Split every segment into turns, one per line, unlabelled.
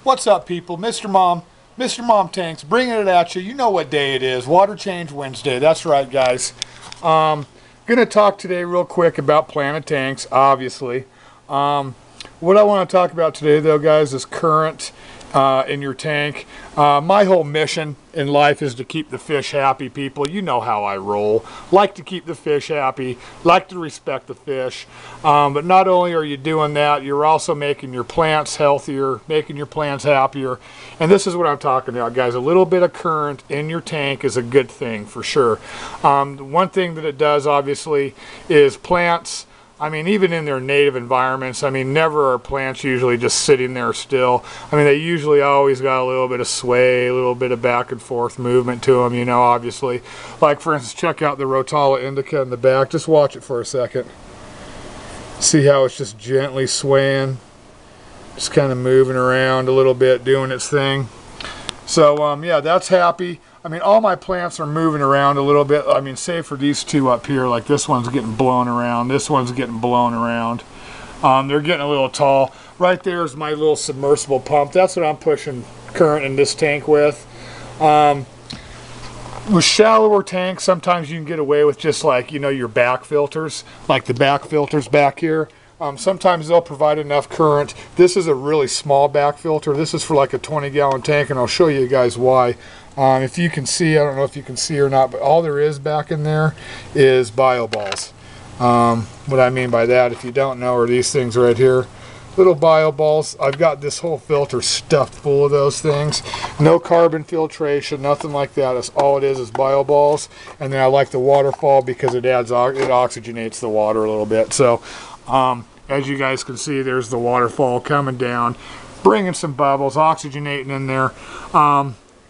What's up, people? Mr. Mom Tanks, bringing it at you. You know what day it is. Water Change Wednesday. That's right, guys. Gonna talk today real quick about planted tanks, obviously. What I want to talk about today, though, guys, is current in your tank. My whole mission in life is to keep the fish happy, people. You know how I roll. Like to keep the fish happy, like to respect the fish. But not only are you doing that, you're also making your plants healthier, making your plants happier. And this is what I'm talking about, guys. A little bit of current in your tank is a good thing, for sure. One thing that it does, obviously, is plants, I mean, even in their native environments, I mean, never are plants usually just sitting there still. I mean, they usually always got a little bit of sway, a little bit of back and forth movement to them, you know, obviously. Like, for instance, check out the Rotala indica in the back. Just watch it for a second. See how it's just gently swaying, just kind of moving around a little bit, doing its thing. So, yeah, that's happy. I mean, all my plants are moving around a little bit. I mean, save for these two up here, like this one's getting blown around, this one's getting blown around. They're getting a little tall. Right there is my little submersible pump. That's what I'm pushing current in this tank with. With shallower tanks, sometimes you can get away with just like, you know, your back filters, like the back filters back here. Sometimes they'll provide enough current. This is a really small back filter. This is for like a 20-gallon tank, and I'll show you guys why. If you can see, I don't know if you can see or not, but all there is back in there is bio balls. What I mean by that, if you don't know, are these things right here. Little bio balls. I've got this whole filter stuffed full of those things. No carbon filtration, nothing like that. That's all it is bio balls. And then I like the waterfall because it oxygenates the water a little bit. So, as you guys can see, there's the waterfall coming down, bringing some bubbles, oxygenating in there.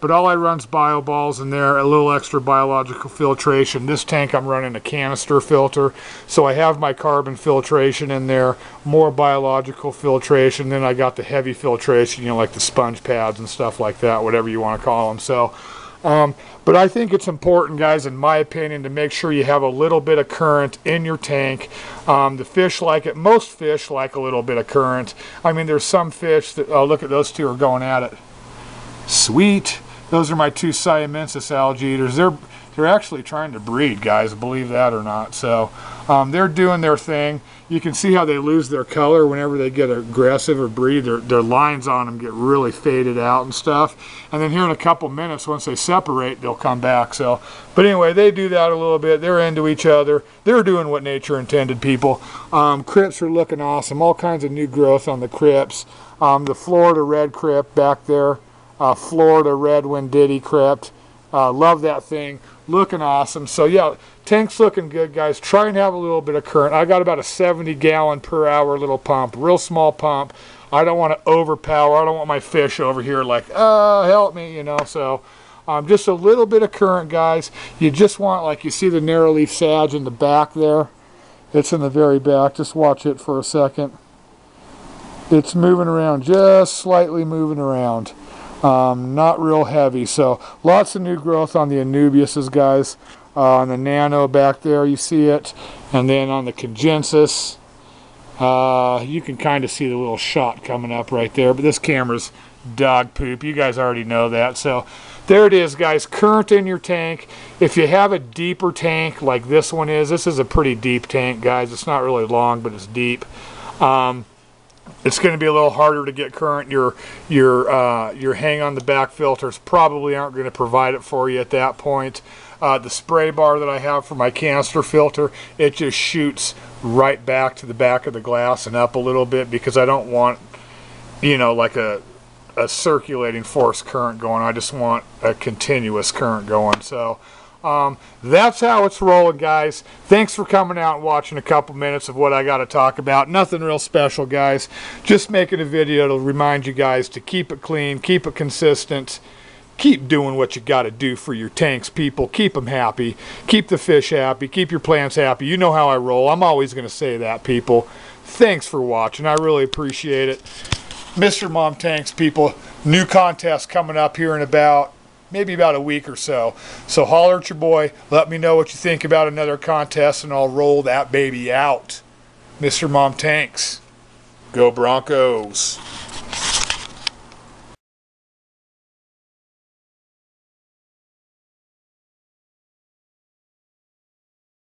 But all I run's bio balls in there, a little extra biological filtration. This tank I'm running a canister filter, so I have my carbon filtration in there, more biological filtration. Then I got the heavy filtration, you know, like the sponge pads and stuff like that, whatever you want to call them. So, but I think it's important, guys, in my opinion, to make sure you have a little bit of current in your tank. The fish like it. Most fish like a little bit of current. I mean, there's some fish that, oh, look at those two are going at it. Sweet. Those are my two Siamensis algae eaters. They're actually trying to breed, guys, believe that or not. So they're doing their thing. You can see how they lose their color whenever they get aggressive or breed. Their lines on them get really faded out and stuff. And then here in a couple minutes, once they separate, they'll come back. So, but anyway, they do that a little bit. They're into each other. They're doing what nature intended, people. Crypts are looking awesome. All kinds of new growth on the crypts. The Florida red crypt back there. Florida red Wendiddy crypt. Love that thing. Looking awesome. So yeah, tank's looking good, guys. Try and have a little bit of current. I got about a 70-gallon per hour little pump. Real small pump. I don't want to overpower. I don't want my fish over here like, help me, you know. So just a little bit of current, guys. You just want, like you see the narrow leaf sage in the back there. It's in the very back. Just watch it for a second. It's moving around, just slightly moving around. Not real heavy. So lots of new growth on the Anubiases, guys. On the Nano back there, you see it. And then on the Congensis, you can kind of see the little shot coming up right there. But this camera's dog poop. You guys already know that. So there it is, guys. Current in your tank. If you have a deeper tank like this one is, this is a pretty deep tank, guys. It's not really long, but it's deep. It's going to be a little harder to get current. Your hang on the back filters probably aren't going to provide it for you at that point. The spray bar that I have for my canister filter, it just shoots right back to the back of the glass and up a little bit because I don't want, you know, like a circulating force current going. I just want a continuous current going. So that's how it's rolling, guys. Thanks for coming out and watching a couple minutes of what I got to talk about. Nothing real special, guys. Just making a video to remind you guys to keep it clean, keep it consistent, keep doing what you got to do for your tanks, people. Keep them happy. Keep the fish happy. Keep your plants happy. You know how I roll. I'm always going to say that, people. Thanks for watching. I really appreciate it. Mr. Mom Tanks, people. New contest coming up here in maybe about a week or so. So holler at your boy. Let me know what you think about another contest, and I'll roll that baby out. Mr. Mom Tanks. Go Broncos.